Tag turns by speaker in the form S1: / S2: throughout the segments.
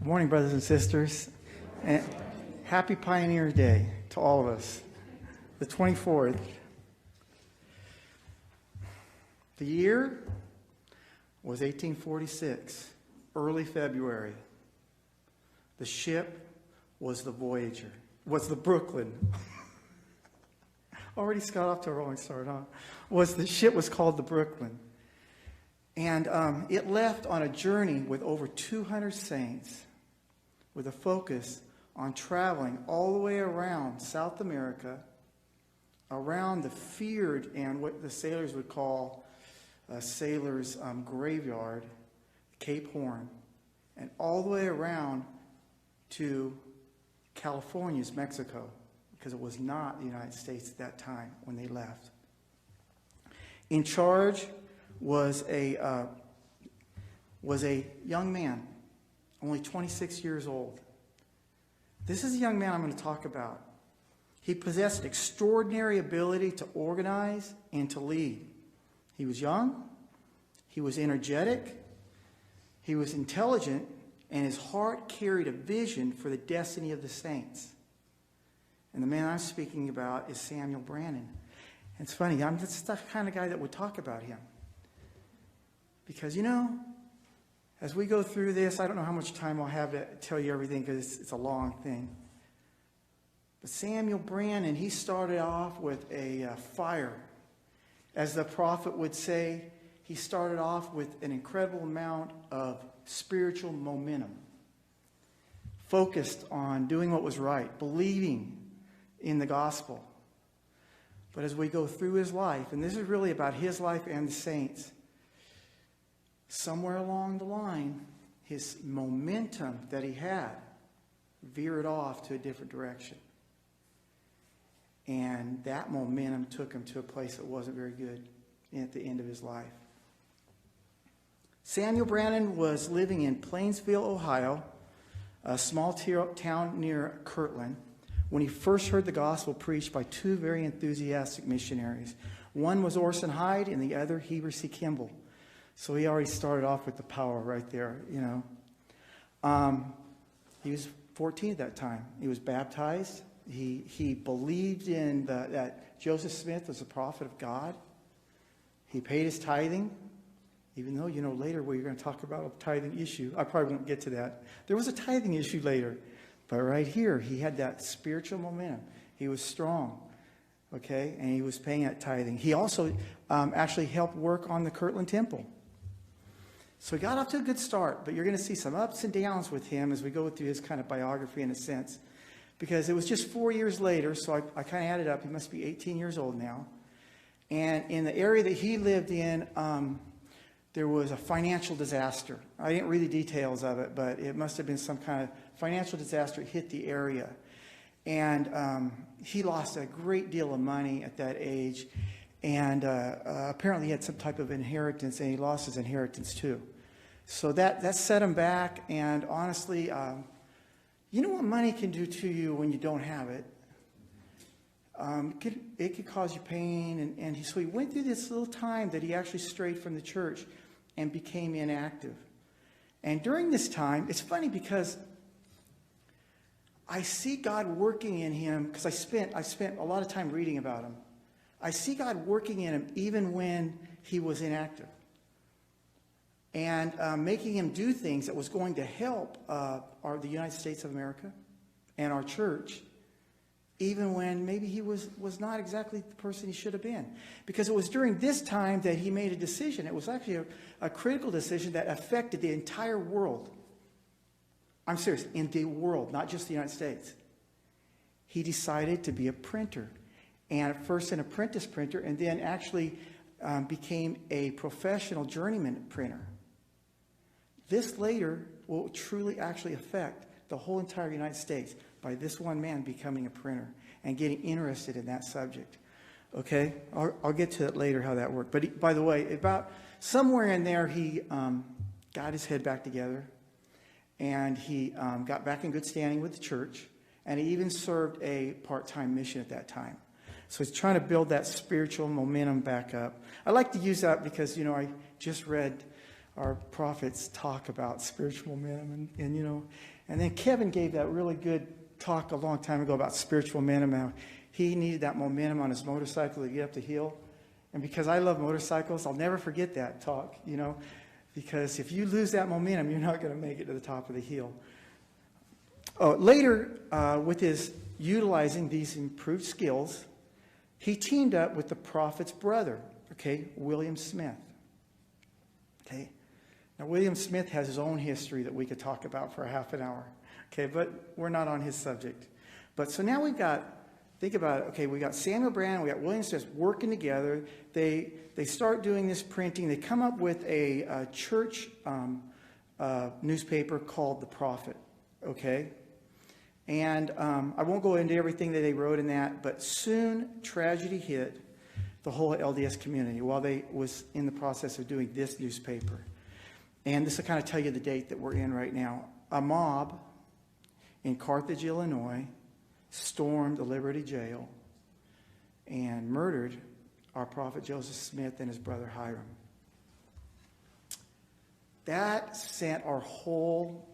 S1: Good morning, brothers and sisters. And happy Pioneer Day to all of us. The 24th. The year was 1846, early February. The ship was the Voyage, was the Brooklyn. Already got off to a rolling start, huh? The ship was called the Brooklyn. And it left on a journey with over 200 saints with a focus on traveling all the way around South America, around the feared and what the sailors would call a sailor's graveyard, Cape Horn, and all the way around to California's Mexico, because it was not the United States at that time when they left. In charge was a young man, only 26 years old. This is the young man I'm going to talk about. He possessed extraordinary ability to organize and to lead. He was young, he was energetic, he was intelligent, and his heart carried a vision for the destiny of the saints. And the man I'm speaking about is Samuel Brannon. And it's funny, I'm just the kind of guy that would talk about him. Because, as we go through this, I don't know how much time I'll have to tell you everything because it's a long thing. But Samuel Brannon, he started off with a fire. As the prophet would say, he started off with an incredible amount of spiritual momentum. Focused on doing what was right, believing in the gospel. But as we go through his life, and this is really about his life and the saints, somewhere along the line, his momentum that he had veered off to a different direction. And that momentum took him to a place that wasn't very good at the end of his life. Samuel Brannon was living in Plainsville, Ohio, a small town near Kirtland, when he first heard the gospel preached by two very enthusiastic missionaries. One was Orson Hyde and the other Heber C. Kimball. So he already started off with the power right there, He was 14 at that time. He was baptized. He believed in that Joseph Smith was a prophet of God. He paid his tithing, even though, later we're going to talk about a tithing issue. I probably won't get to that. There was a tithing issue later. But right here, he had that spiritual momentum. He was strong, okay? And he was paying that tithing. He also actually helped work on the Kirtland Temple. So he got off to a good start, but you're going to see some ups and downs with him as we go through his kind of biography in a sense. Because it was just 4 years later, so I kind of added up. He must be 18 years old now. And in the area that he lived in, there was a financial disaster. I didn't read the details of it, but it must have been some kind of financial disaster hit the area. And he lost a great deal of money at that age. And apparently he had some type of inheritance, and he lost his inheritance too. So that set him back. And honestly, you know what money can do to you when you don't have it? It could cause you pain. So he went through this little time that he actually strayed from the church and became inactive. And during this time, it's funny because I see God working in him, because I spent a lot of time reading about him. I see God working in him even when he was inactive. And making him do things that was going to help the United States of America and our church, even when maybe he was not exactly the person he should have been. Because it was during this time that he made a decision. It was actually a critical decision that affected the entire world. I'm serious, in the world, not just the United States. He decided to be a printer. And at first an apprentice printer, and then actually became a professional journeyman printer. This later will truly actually affect the whole entire United States by this one man becoming a printer and getting interested in that subject. Okay? I'll get to it later how that worked. But by the way, about somewhere in there, he got his head back together, and he got back in good standing with the church, and he even served a part-time mission at that time. So he's trying to build that spiritual momentum back up. I like to use that because, I just read our prophets talk about spiritual momentum, and then Kevin gave that really good talk a long time ago about spiritual momentum. How he needed that momentum on his motorcycle to get up the hill. And because I love motorcycles, I'll never forget that talk, because if you lose that momentum, you're not going to make it to the top of the hill. Later, with his utilizing these improved skills, he teamed up with the prophet's brother, William Smith. Okay. Now, William Smith has his own history that we could talk about for a half an hour. Okay, but we're not on his subject. But so now think about it. Okay, we got Samuel Brannon, we got William Smith working together. They start doing this printing. They come up with a church newspaper called The Prophet. Okay, and I won't go into everything that they wrote in that, but soon tragedy hit the whole LDS community while they was in the process of doing this newspaper. And this will kind of tell you the date that we're in right now. A mob in Carthage, Illinois, stormed the Liberty Jail and murdered our prophet Joseph Smith and his brother Hiram. That sent our whole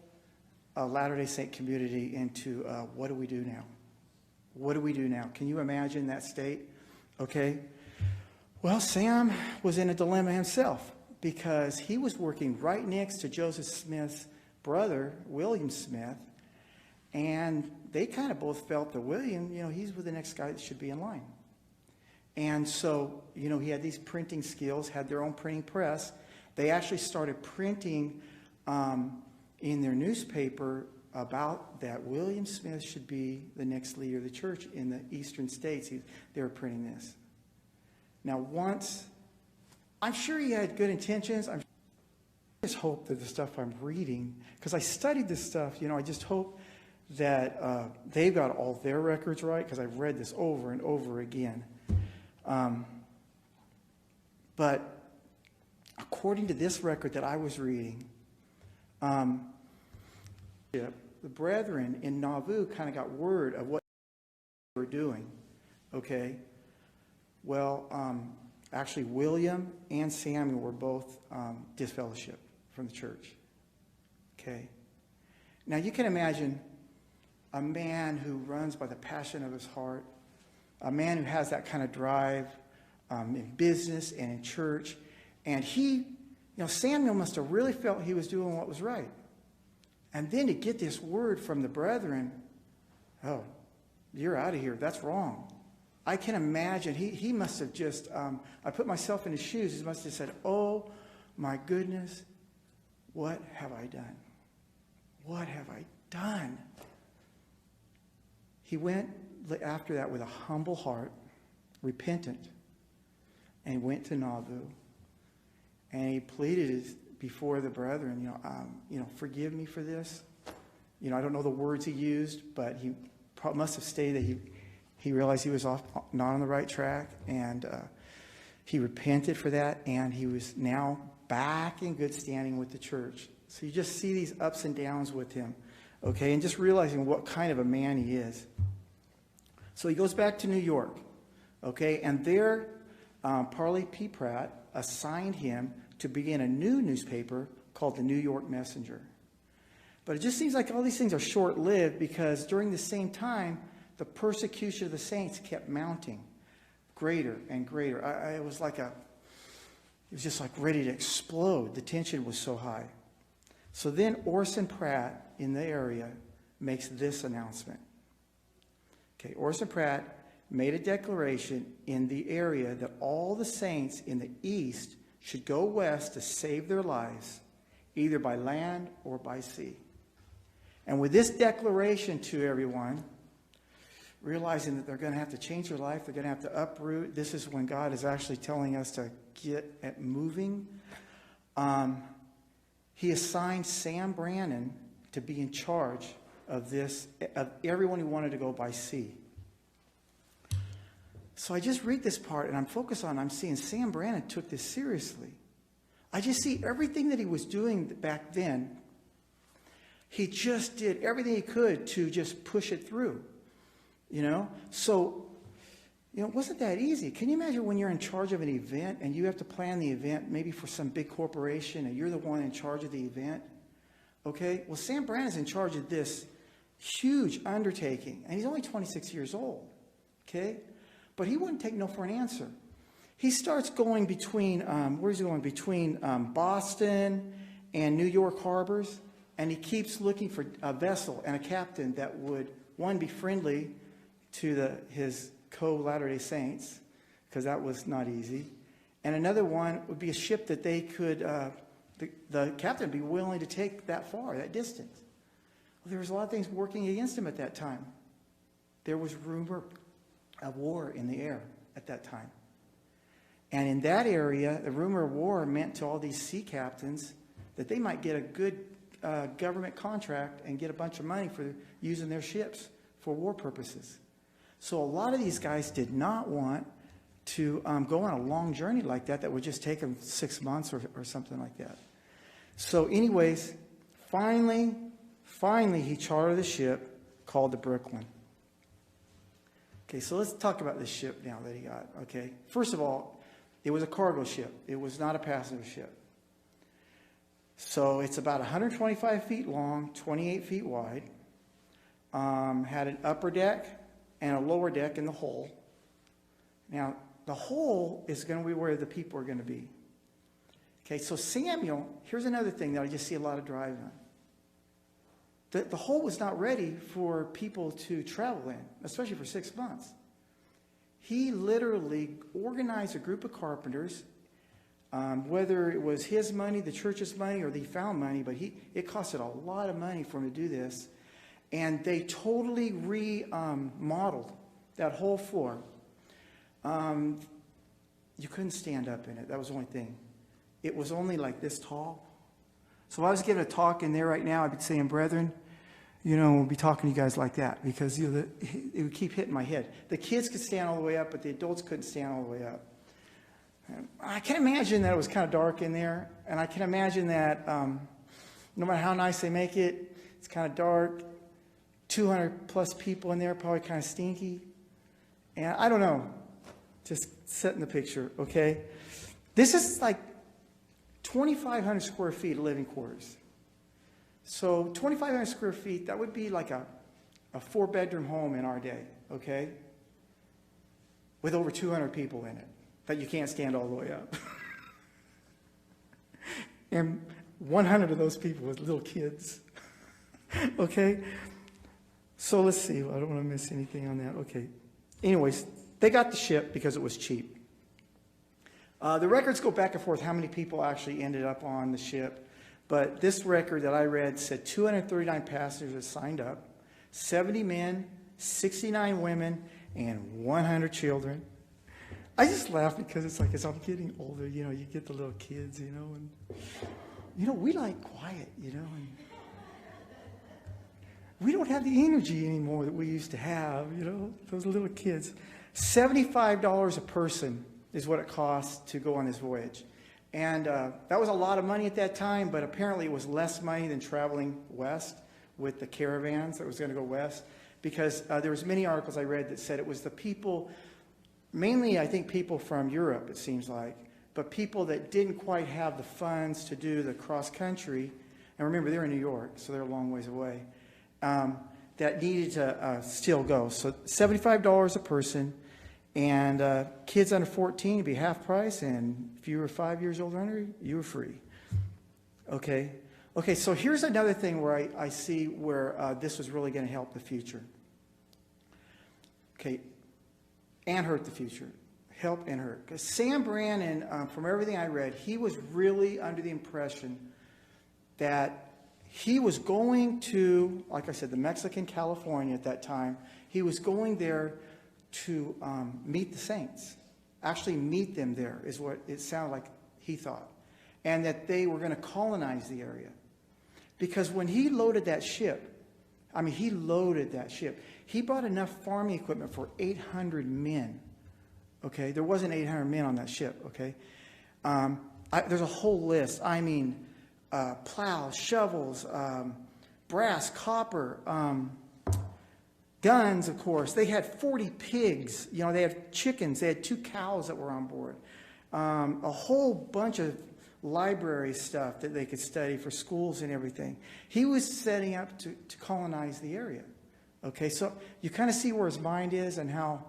S1: Latter-day Saint community into what do we do now? What do we do now? Can you imagine that state? Okay. Well, Sam was in a dilemma himself because he was working right next to Joseph Smith's brother, William Smith, and they kind of both felt that William, he's the next guy that should be in line. And so, he had these printing skills, had their own printing press. They actually started printing in their newspaper about that William Smith should be the next leader of the church in the eastern states. They were printing this. Now, I'm sure he had good intentions. I just hope that the stuff I'm reading, because I studied this stuff, I just hope that they've got all their records right, because I've read this over and over again. But according to this record that I was reading, the brethren in Nauvoo kind of got word of what they were doing. Okay? Well, actually, William and Samuel were both disfellowshipped from the church. Okay? Now, you can imagine a man who runs by the passion of his heart, a man who has that kind of drive in business and in church. And Samuel must have really felt he was doing what was right. And then to get this word from the brethren, oh, you're out of here. That's wrong. I can imagine he must have just, I put myself in his shoes. He must have said, oh, my goodness, what have I done? What have I done? He went after that with a humble heart, repentant, and went to Nauvoo. And he pleaded before the brethren, forgive me for this. I don't know the words he used, but he must have stated that he realized he was not on the right track, and he repented for that, and he was now back in good standing with the church. So you just see these ups and downs with him, okay, and just realizing what kind of a man he is. So he goes back to New York, okay, and there Parley P. Pratt assigned him to begin a new newspaper called the New York Messenger. But it just seems like all these things are short-lived because during the same time, the persecution of the saints kept mounting greater and greater. It was just like ready to explode. The tension was so high. So then Orson Pratt in the area makes this announcement. Okay, Orson Pratt made a declaration in the area that all the saints in the east should go west to save their lives, either by land or by sea. And with this declaration to everyone, realizing that they're going to have to change their life, they're going to have to uproot. This is when God is actually telling us to get at moving. He assigned Sam Brannon to be in charge of everyone who wanted to go by sea. So I just read this part and I'm seeing Sam Brannon took this seriously. I just see everything that he was doing back then. He just did everything he could to just push it through. So, it wasn't that easy. Can you imagine when you're in charge of an event and you have to plan the event maybe for some big corporation and you're the one in charge of the event? Okay, well, Sam Brannon's in charge of this huge undertaking, and he's only 26 years old. Okay, but he wouldn't take no for an answer. He starts going between, where's he going? Between Boston and New York harbors, and he keeps looking for a vessel and a captain that would, one, be friendly to his co-Latter-day Saints, because that was not easy, and another one would be a ship that they could, the captain would be willing to take that far, that distance. Well, there was a lot of things working against him at that time. There was rumor of war in the air at that time. And in that area, the rumor of war meant to all these sea captains that they might get a good government contract and get a bunch of money for using their ships for war purposes. So a lot of these guys did not want to go on a long journey like that would just take them 6 months or something like that. So anyways, finally, he chartered a ship called the Brooklyn. Okay, so let's talk about this ship now that he got, okay? First of all, it was a cargo ship. It was not a passenger ship. So it's about 125 feet long, 28 feet wide. Had an upper deck and a lower deck in the hull. Now, the hull is going to be where the people are going to be. Okay, so Samuel, here's another thing that I just see a lot of drive on. The hull was not ready for people to travel in, especially for 6 months. He literally organized a group of carpenters, whether it was his money, the church's money, or they found money, but it costed a lot of money for him to do this. And they totally remodeled that whole floor. You couldn't stand up in it. That was the only thing. It was only like this tall. So if I was giving a talk in there right now, I'd be saying, brethren, we'll be talking to you guys like that, because it would keep hitting my head. The kids could stand all the way up, but the adults couldn't stand all the way up. I can imagine that it was kind of dark in there, and I can imagine that no matter how nice they make it, it's kind of dark. 200 plus people in there, probably kind of stinky. And I don't know, just setting the picture, okay? This is like 2,500 square feet of living quarters. So 2,500 square feet, that would be like a 4-bedroom home in our day, okay? With over 200 people in it that you can't stand all the way up. And 100 of those people with little kids, okay? So let's see. I don't want to miss anything on that. Okay. Anyways, they got the ship because it was cheap. The records go back and forth how many people actually ended up on the ship. But this record that I read said 239 passengers had signed up, 70 men, 69 women, and 100 children. I just laugh because it's like as I'm getting older, you get the little kids, and, we like quiet, and we don't have the energy anymore that we used to have, those little kids. $75 a person is what it costs to go on this voyage. And that was a lot of money at that time, but apparently it was less money than traveling west with the caravans that was going to go west, because there was many articles I read that said it was the people, mainly I think people from Europe, it seems like, but people that didn't quite have the funds to do the cross-country, and remember, they're in New York, so they're a long ways away, that needed to still go. So $75 a person, and kids under 14 would be half price, and if you were 5 years old or under, you were free. Okay, so here's another thing where I see where this was really going to help the future. Okay, and hurt the future. Help and hurt. Because Sam Brannon, from everything I read, he was really under the impression that he was going to, like I said, the Mexican California at that time. He was going there to meet the saints. Actually meet them there is what it sounded like he thought. And that they were going to colonize the area. Because when he loaded that ship, he brought enough farming equipment for 800 men. Okay, there wasn't 800 men on that ship, okay? There's a whole list. Plows, shovels, brass, copper, Guns, of course. They had 40 pigs. You know, they had chickens. They had 2 cows that were on board. A whole bunch of library stuff that they could study for schools and everything. He was setting up to colonize the area. Okay, so you kind of see where his mind is and how,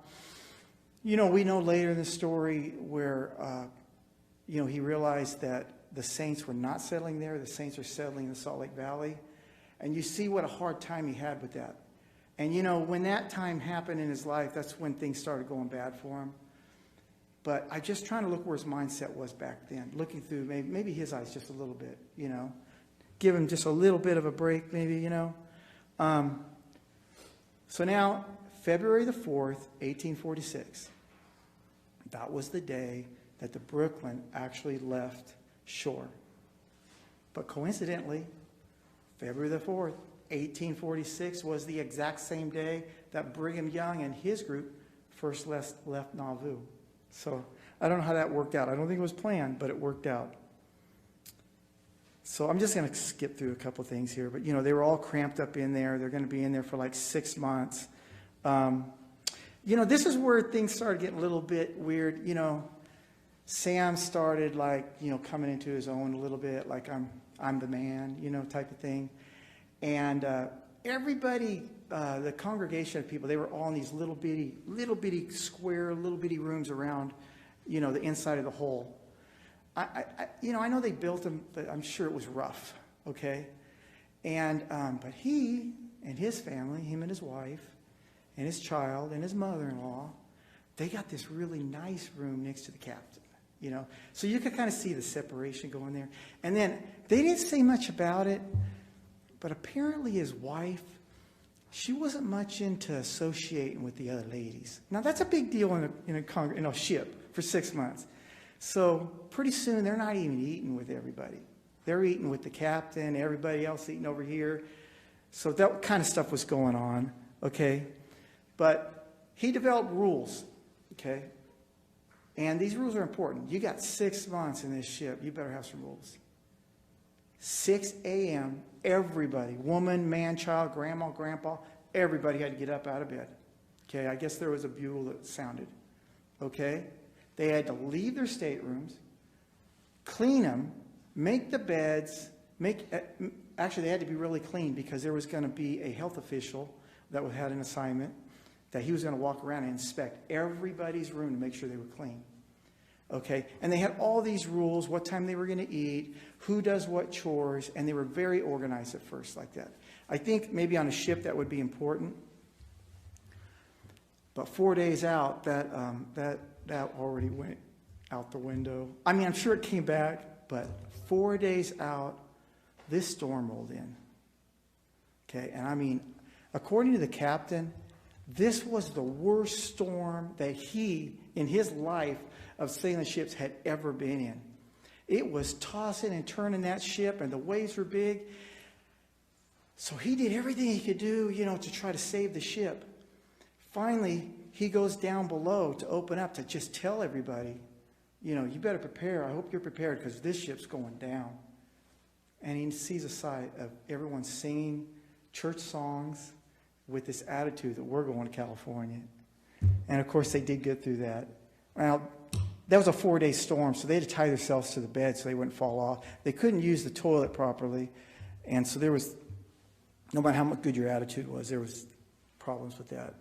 S1: you know, we know later in the story where, you know, he realized that the saints were not settling there. The saints are settling in the Salt Lake Valley. And you see what a hard time he had with that. And, you know, when that time happened in his life, that's when things started going bad for him. But I'm just trying to look where his mindset was back then, looking through maybe his eyes just a little bit, you know. Give him just a little bit of a break, maybe, you know. So now, February the 4th, 1846, that was the day that the Brooklyn actually left shore. But coincidentally, February the 4th, 1846 was the exact same day that Brigham Young and his group first left Nauvoo. So I don't know how that worked out. I don't think it was planned, but it worked out. So I'm just going to skip through a couple things here. But, you know, they were all cramped up in there. They're going to be in there for like 6 months. You know, this is where things started getting a little bit weird. You know, Sam started like, you know, coming into his own a little bit, like I'm the man, you know, type of thing. And everybody, the congregation of people, they were all in these little bitty square, little bitty rooms around, you know, the inside of the hole. You know, I know they built them, but I'm sure it was rough, okay? And, but he and his family, him and his wife, and his child, and his mother-in-law, they got this really nice room next to the captain, you know? So you could kind of see the separation going there. And then they didn't say much about it, but apparently his wife, she wasn't much into associating with the other ladies. Now, that's a big deal in a ship for 6 months. So pretty soon, they're not even eating with everybody. They're eating with the captain, everybody else eating over here. So that kind of stuff was going on, okay? But he developed rules, okay? And these rules are important. You got 6 months in this ship. You better have some rules. 6 a.m., everybody, woman, man, child, grandma, grandpa, everybody had to get up out of bed. Okay, I guess there was a bugle that sounded. Okay? They had to leave their staterooms, clean them, make the beds, actually they had to be really clean because there was going to be a health official that had an assignment that he was going to walk around and inspect everybody's room to make sure they were clean. Okay, and they had all these rules, what time they were going to eat, who does what chores, and they were very organized at first like that. I think maybe on a ship that would be important. But 4 days out, that already went out the window. I mean, I'm sure it came back, but 4 days out, this storm rolled in. Okay, and I mean, according to the captain, this was the worst storm that he, in his life of sailing ships, had ever been in. It was tossing and turning that ship, and the waves were big. So he did everything he could do, you know, to try to save the ship. Finally, he goes down below to open up to just tell everybody, you know, you better prepare. I hope you're prepared because this ship's going down. And he sees a sight of everyone singing church songs with this attitude that we're going to California. And, of course, they did get through that. Well, that was a 4-day storm, so they had to tie themselves to the bed so they wouldn't fall off. They couldn't use the toilet properly. And so there was, no matter how good your attitude was, there was problems with that.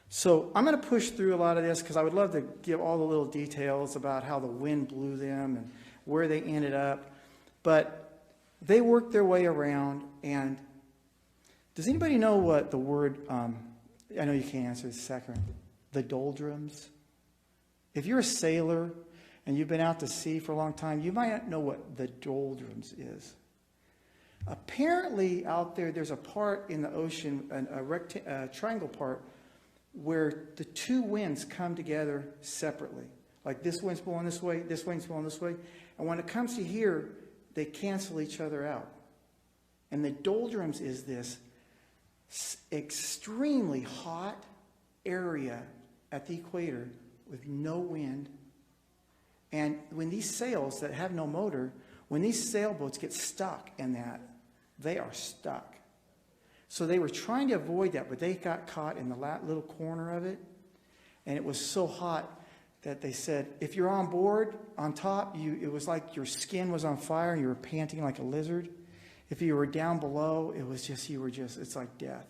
S1: So I'm going to push through a lot of this because I would love to give all the little details about how the wind blew them and where they ended up. But they worked their way around. And does anybody know what the word, I know you can't answer this, Sacrament, the doldrums? If you're a sailor and you've been out to sea for a long time, you might not know what the doldrums is. Apparently out there, there's a part in the ocean, a triangle part, where the two winds come together separately. Like this wind's blowing this way, this wind's blowing this way. And when it comes to here, they cancel each other out. And the doldrums is this extremely hot area at the equator with no wind. And when these sails that have no motor, when these sailboats get stuck in that, they are stuck. So they were trying to avoid that, but they got caught in the little corner of it. And it was so hot that they said, if you're on board, on top, it was like your skin was on fire and you were panting like a lizard. If you were down below, it's like death.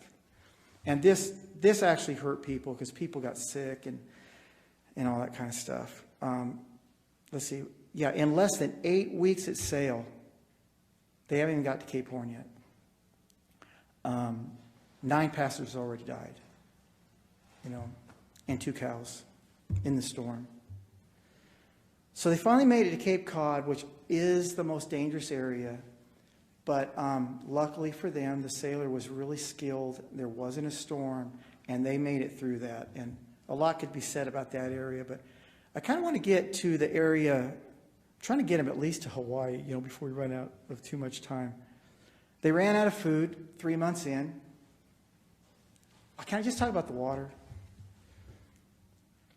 S1: And this actually hurt people because people got sick and all that kind of stuff. Let's see. Yeah, in less than 8 weeks at sail, they haven't even got to Cape Horn yet. 9 passengers already died, and 2 cows in the storm. So they finally made it to Cape Cod, which is the most dangerous area. But luckily for them, the sailor was really skilled. There wasn't a storm, and they made it through that. And a lot could be said about that area. But I kind of want to get to the area, I'm trying to get them at least to Hawaii, before we run out of too much time. They ran out of food 3 months in. Can I just talk about the water?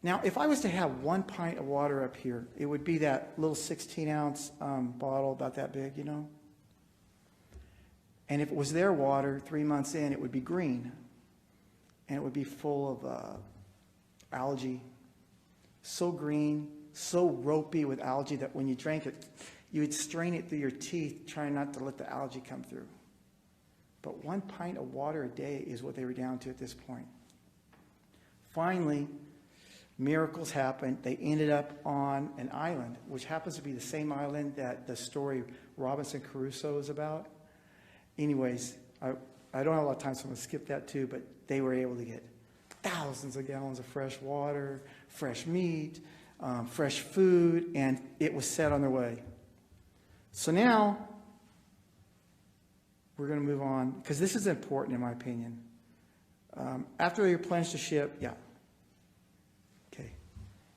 S1: Now, if I was to have 1 pint of water up here, it would be that little 16-ounce bottle about that big, And if it was their water 3 months in, it would be green. And it would be full of algae. So green, so ropey with algae that when you drank it, you would strain it through your teeth, trying not to let the algae come through. But 1 pint of water a day is what they were down to at this point. Finally, miracles happened. They ended up on an island, which happens to be the same island that the story Robinson Crusoe is about. Anyways, I don't have a lot of time, so I'm going to skip that too, but they were able to get thousands of gallons of fresh water, fresh meat, fresh food, and it was set on their way. So now, we're going to move on, because this is important in my opinion. After they replenished the ship,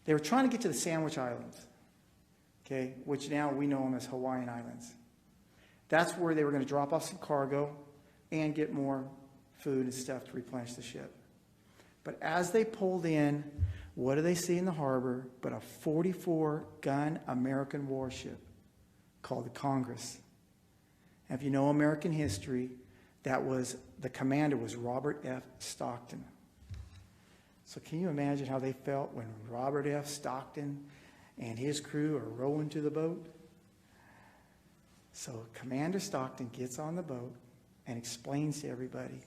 S1: they were trying to get to the Sandwich Islands, which now we know them as Hawaiian Islands. That's where they were going to drop off some cargo and get more food and stuff to replenish the ship. But as they pulled in, what do they see in the harbor but a 44-gun American warship called the Congress? And if you know American history, the commander was Robert F. Stockton. So can you imagine how they felt when Robert F. Stockton and his crew are rowing to the boat? So Commander Stockton gets on the boat and explains to everybody,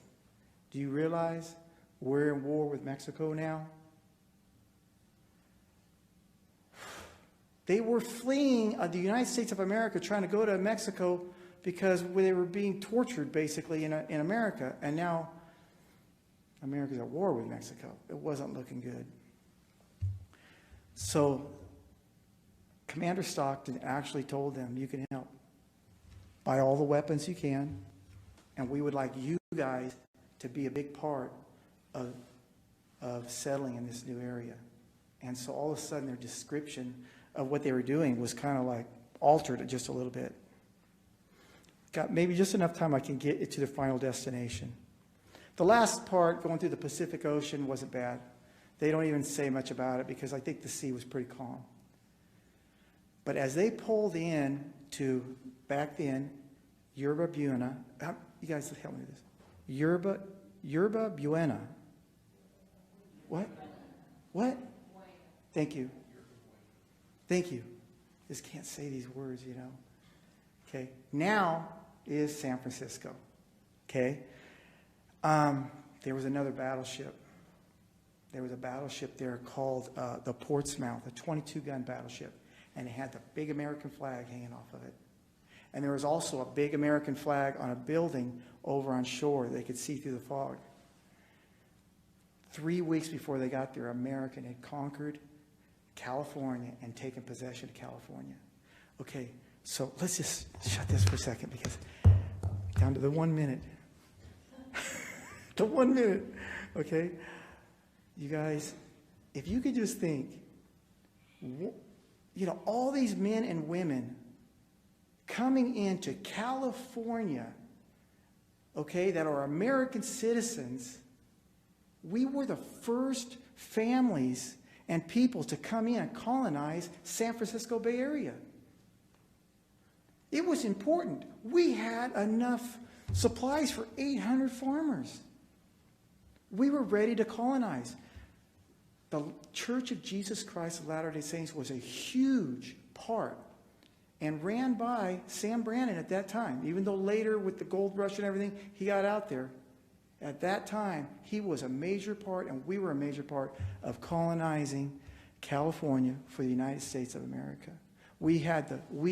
S1: do you realize we're in war with Mexico now? They were fleeing the United States of America, trying to go to Mexico because they were being tortured basically in America. And now America's at war with Mexico. It wasn't looking good. So Commander Stockton actually told them, you can help. Buy all the weapons you can, and we would like you guys to be a big part of settling in this new area. And so all of a sudden their description of what they were doing was kind of like altered just a little bit. Got maybe just enough time I can get it to the final destination. The last part, going through the Pacific Ocean, wasn't bad. They don't even say much about it because I think the sea was pretty calm. But as they pulled in to, back then, Yerba Buena, you guys help me with this. Yerba Buena. What? What? Thank you. Thank you. Just can't say these words, Okay. Now is San Francisco. Okay. There was another battleship. There was a battleship there called the Portsmouth, a 22-gun battleship. And it had the big American flag hanging off of it. And there was also a big American flag on a building over on shore they could see through the fog. 3 weeks before they got there, America had conquered California and taken possession of California. Okay, so let's just shut this for a second because down to the 1 minute. The 1 minute, okay? You guys, if you could just think, all these men and women coming into California, okay, that are American citizens. We were the first families and people to come in and colonize San Francisco Bay Area. It was important. We had enough supplies for 800 farmers. We were ready to colonize. The Church of Jesus Christ of Latter-day Saints was a huge part and ran by Sam Brannon at that time. Even though later with the gold rush and everything, he got out there. At that time, he was a major part, and we were a major part of colonizing California for the United States of America. We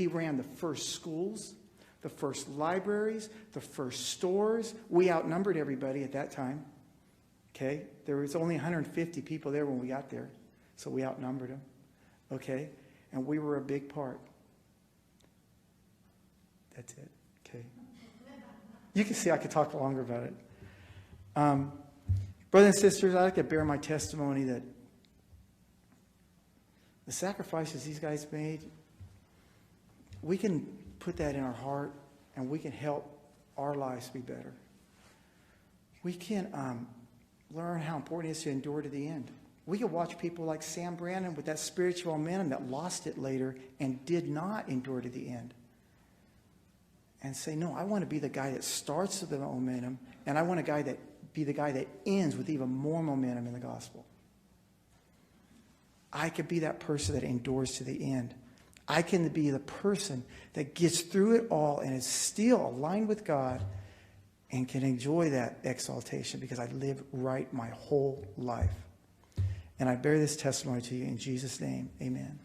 S1: ran the first schools, the first libraries, the first stores. We outnumbered everybody at that time. Okay? There was only 150 people there when we got there, so we outnumbered them. Okay? And we were a big part. That's it. Okay? You can see I could talk longer about it. Brothers and sisters, I'd like to bear my testimony that the sacrifices these guys made, we can put that in our heart and we can help our lives be better. We can learn how important it is to endure to the end. We can watch people like Sam Brannon with that spiritual momentum that lost it later and did not endure to the end. And say, no, I want to be the guy that starts with the momentum, and I want to be the guy that ends with even more momentum in the gospel. I could be that person that endures to the end. I can be the person that gets through it all and is still aligned with God and can enjoy that exaltation because I live right my whole life. And I bear this testimony to you in Jesus' name. Amen.